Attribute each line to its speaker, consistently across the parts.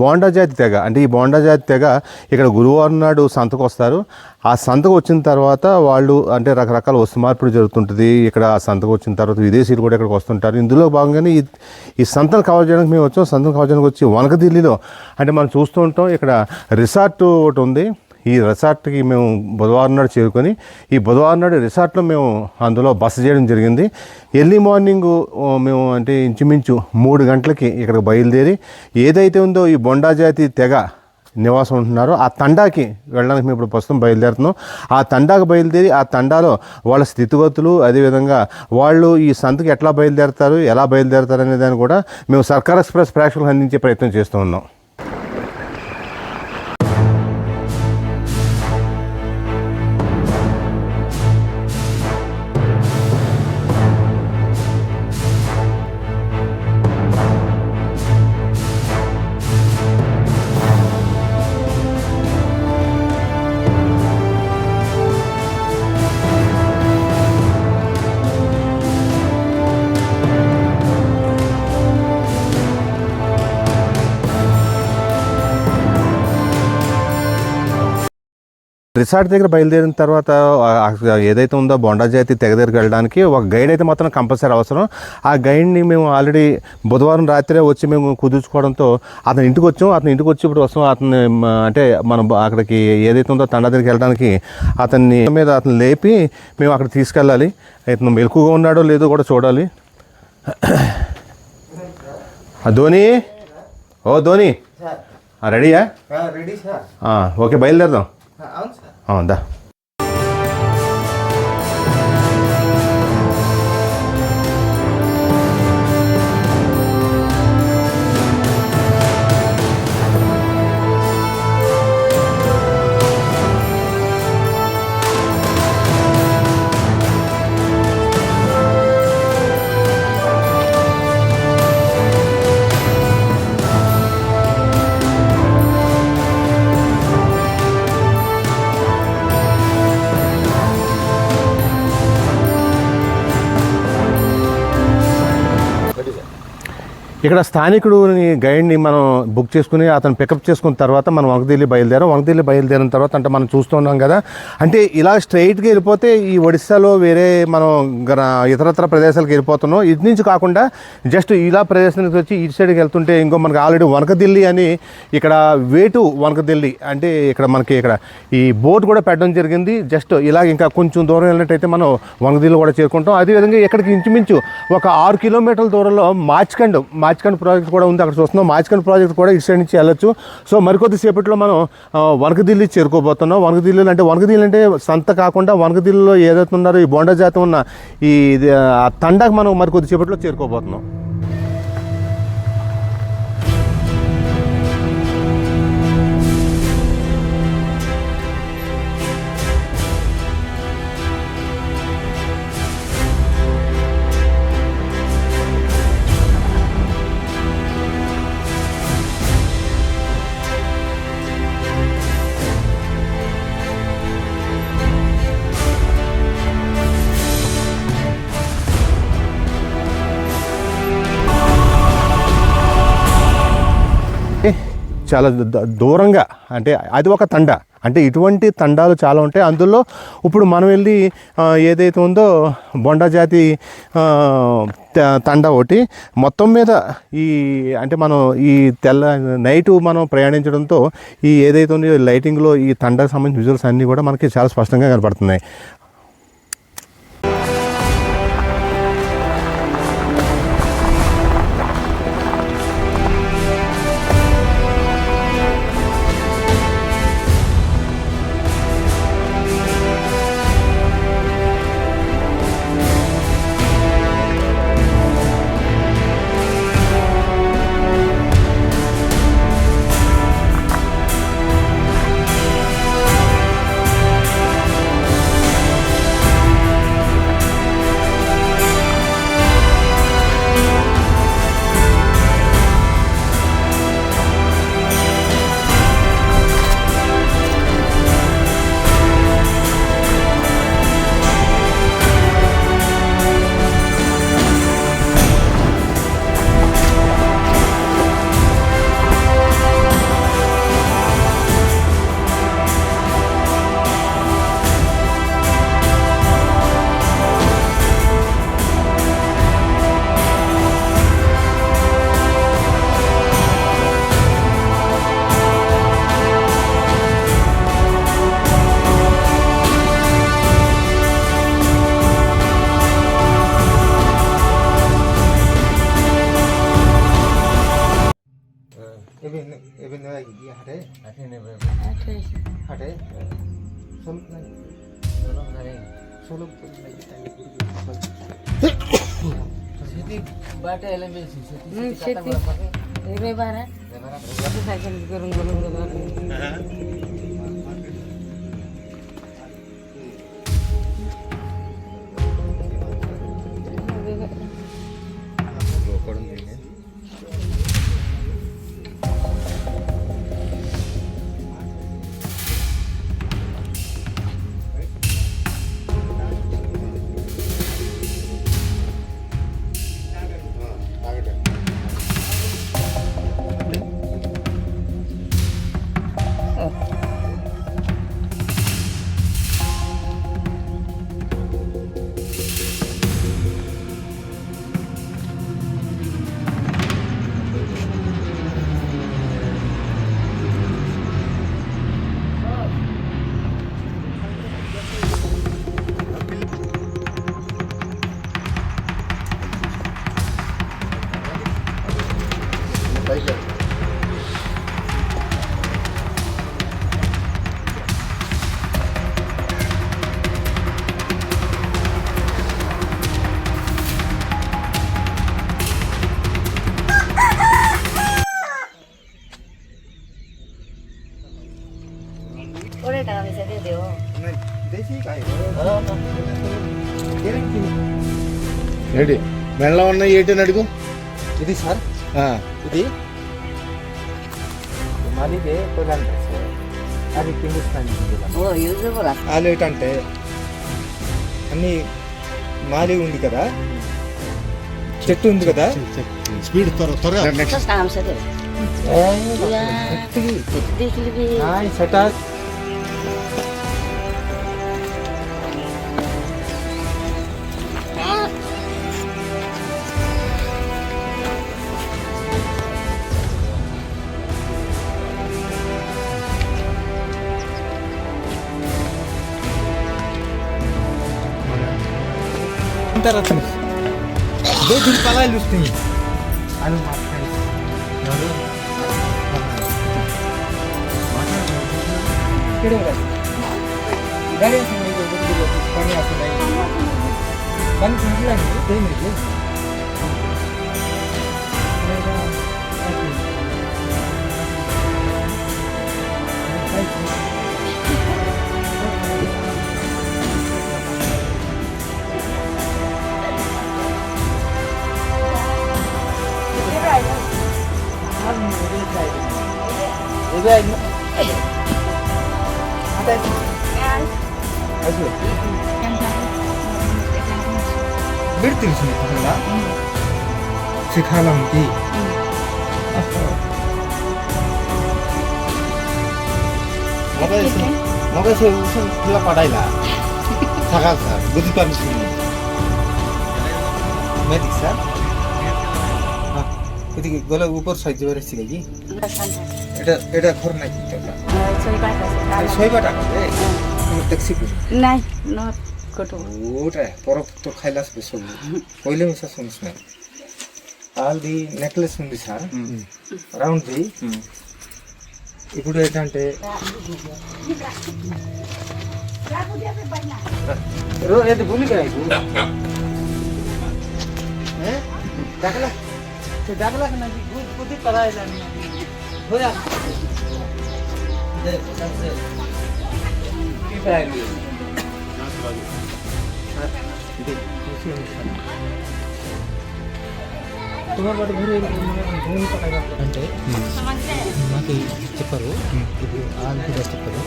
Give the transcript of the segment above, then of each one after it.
Speaker 1: బోండా జాతి తెగ. అంటే ఈ బోండా జాతి తెగ ఇక్కడ గురువారం నాడు సంతకు వస్తారు. ఆ సంతకు వచ్చిన తర్వాత వాళ్ళు అంటే రకరకాల వస్తు మార్పిడి జరుగుతుంటుంది. ఇక్కడ ఆ సంతకు వచ్చిన తర్వాత విదేశీయులు కూడా ఇక్కడికి వస్తుంటారు. ఇందులో భాగంగానే ఈ సంతను కవర్ చేయడానికి మేము వచ్చాం. సంతను కవర్ చేయడానికి వచ్చి వనకదిల్లీలో అంటే మనం చూస్తూ ఉంటాం ఇక్కడ రిసార్ట్ ఒకటి ఉంది. ఈ రిసార్ట్కి మేము బుధవారం నాడు చేరుకొని ఈ బుధవారం నాడు రిసార్ట్లో మేము అందులో బస చేయడం జరిగింది. ఎర్లీ మార్నింగ్ మేము అంటే ఇంచుమించు 3 గంటలకి ఇక్కడికి బయలుదేరి ఏదైతే ఉందో ఈ బొండా జాతి తెగ నివాసం ఉంటున్నారో ఆ తండాకి వెళ్ళడానికి మేము ఇప్పుడు ప్రస్తుతం బయలుదేరుతున్నాం. ఆ తండాకు బయలుదేరి ఆ తండాలో వాళ్ళ స్థితిగతులు, అదేవిధంగా వాళ్ళు ఈ సంతకి ఎట్లా బయలుదేరుతారు, ఎలా బయలుదేరుతారు అనే దాన్ని కూడా మేము సర్కార్ ఎక్స్ప్రెస్ ప్రేక్షకులకు అందించే ప్రయత్నం చేస్తూ ఉన్నాం. రిసార్ట్ దగ్గర బయలుదేరిన తర్వాత ఏదైతే ఉందో బొండా జాతి తెగ దగ్గరికి వెళ్ళడానికి ఒక గైడ్ అయితే మాత్రం కంపల్సరీ అవసరం. ఆ గైడ్ని మేము ఆల్రెడీ బుధవారం రాత్రే వచ్చి మేము కుదుర్చుకోవడంతో అతని ఇంటికి వచ్చాం. అతని ఇంటికి వచ్చి ఇప్పుడు వస్తాం. అతన్ని అంటే మనం అక్కడికి ఏదైతే ఉందో తండా దగ్గరికి వెళ్ళడానికి అతన్ని మీద అతను లేపి మేము అక్కడ తీసుకెళ్ళాలి. ఇతను మెలకుగా ఉన్నాడో లేదో కూడా చూడాలి. ధోని, ఓ ధోని రెడీయా? ఓకే, బయలుదేరదాం. దా. ఇక్కడ స్థానికుడుని గైడ్ని మనం బుక్ చేసుకుని అతను పికప్ చేసుకున్న తర్వాత మనం వనకదిల్లి బయలుదేరిన తర్వాత అంటే మనం చూస్తున్నాం కదా, అంటే ఇలా స్ట్రైట్గా వెళ్ళిపోతే ఈ ఒడిస్సాలో వేరే మనం ఇతరత్ర ప్రదేశాలకు వెళ్ళిపోతున్నాం. ఇటు నుంచి కాకుండా జస్ట్ ఇలా ప్రదేశానికి వచ్చి ఇటు సైడ్కి వెళ్తుంటే ఇంకో మనకి ఆల్రెడీ వనకదిల్లి అని ఇక్కడ వేటు వనకదిల్లి అంటే ఇక్కడ మనకి ఇక్కడ ఈ బోట్ కూడా పెట్టడం జరిగింది. జస్ట్ ఇలా ఇంకా కొంచెం దూరం వెళ్ళినట్టయితే మనం వనకదిల్లి కూడా చేరుకుంటాం. అదేవిధంగా ఇక్కడికి ఇంచుమించు ఒక 6 కిలోమీటర్ల దూరంలో మాచ్కండ్ ప్రాజెక్ట్ కూడా ఉంది. అక్కడ చూస్తున్నాం. మాచ్కండ్ ప్రాజెక్ట్ కూడా ఇటు సైడ్ నుంచి వెళ్ళొచ్చు. సో మరికొద్దిసేపట్లో మనం వనకదిల్లి చేరుకోబోతున్నాం. వనకదిల్లి అంటే సంత కాకుండా వనకదిల్లిలో ఏదైతే ఉన్నారో ఈ బొండా జాతి ఉన్న ఈ తండాకు మనం మరికొద్దిసేపట్లో చేరుకోబోతున్నాం. చాలా దూరంగా అంటే అది ఒక తండ. అంటే ఇటువంటి తండాలు చాలా ఉంటాయి. అందులో ఇప్పుడు మనం వెళ్ళి ఏదైతే ఉందో బొండా జాతి తండా ఒకటి మొత్తం మీద ఈ అంటే మనం ఈ నైటు మనం ప్రయాణించడంతో ఈ ఏదైతే ఉందో లైటింగ్లో ఈ తండాకు సంబంధించిన విజువల్స్ అన్నీ కూడా మనకి చాలా స్పష్టంగా కనపడుతున్నాయి.
Speaker 2: Even though you had it, had it. Something solo
Speaker 3: शेती बाट एलएमबी शेती रेबार सायकल करून ओरे टाका पैसे दे दो
Speaker 2: देसी काय
Speaker 1: ఏంటి మెడలో ఉన్న ఏంటని అడుగు
Speaker 2: ఇది సార్ ఇది మాలిదే కొలాన్ సార్ అది హిందుస్థానీ
Speaker 3: ఓ యూజబుల్
Speaker 2: వాళ్ళు ఏంటంటే అన్ని మాలి ఉంది కదా చెట్టు ఉంది కదా
Speaker 1: స్పీడ్ త్వరగా
Speaker 3: तो काम से दे देख ली
Speaker 2: సెటా दो दिन पहला लुस्ती आलू मारता केडे गाडी असेल नाही पाणी असं नाही पाणी संपलं नाही ते मिळते बिडतील तुम्हाला शिकायला म्हणते मग तुला पडायला सकाळ सर बुद्धी पाणी माहिती सर ఇది గొల ऊपर साइज వరసి గయి এটা এটা খর নাই এটা ছয়বা টাকা রে ট্যাক্সি
Speaker 3: নাই নট কত
Speaker 2: ওটা পরব তো খাইলাস বেশি কইলে মিশা শুনিস না ఆల్ది నెక్లెస్ ఉంది సార్ రౌండ్ ది ఇప్పుడు ఏంటంటే ఏది భూమిక dakla se dakla na budi paraila ni hoya de sabse ki paili ఇది तुम्हारे बड़े घरे भूमि पटाई అంటే మాకు చెప్పారు ఇప్పుడు ఆల్కి చెప్పారు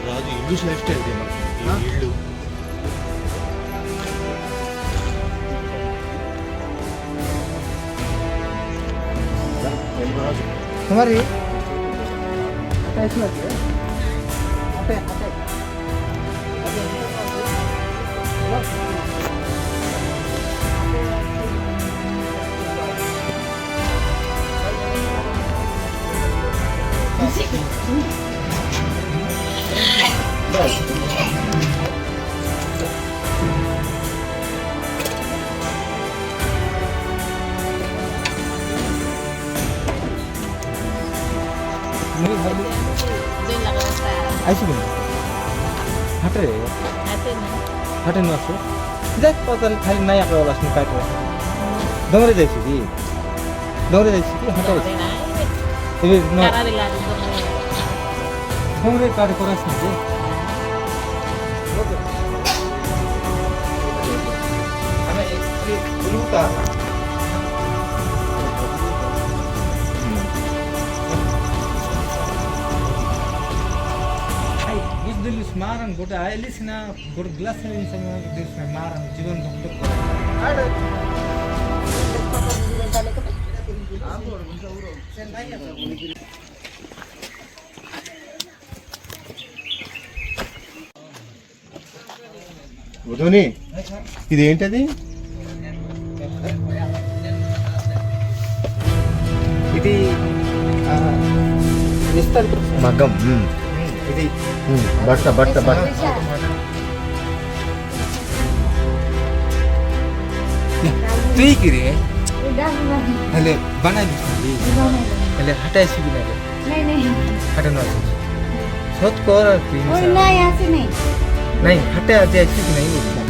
Speaker 1: రాజు ఇంగ్లీష్ లైఫ్ స్టైల్ ఇల్లు
Speaker 2: तुम्हारी कैसे लगती है अटे अटे आइसक्यो हटे हटे नसो देख पतल खाली नयाँ वाला सुन काट दौरे जाइछु कि हटे ए न दौरे काट करास नि ଆମେ ଏଠି ବୁଲୁତା बुझ्दिलिस मारन गोटे आइलिस ना गोटे ग्लास सँग दिस मारन जीवन भक्त
Speaker 1: వధుని ఇది ఏంటది
Speaker 2: ఇది నిస్తర్
Speaker 1: మగ్గం
Speaker 2: ఇది
Speaker 1: బట్ట బట్ట బట్ట
Speaker 2: तुई के रे हेले बनाइ दिसली हेले हटाइसी बिना रे
Speaker 3: नहीं नहीं
Speaker 2: हटन सोच कर
Speaker 3: नहीं यहाँ से नहीं
Speaker 2: नहीं हटे आते ऐसी नहीं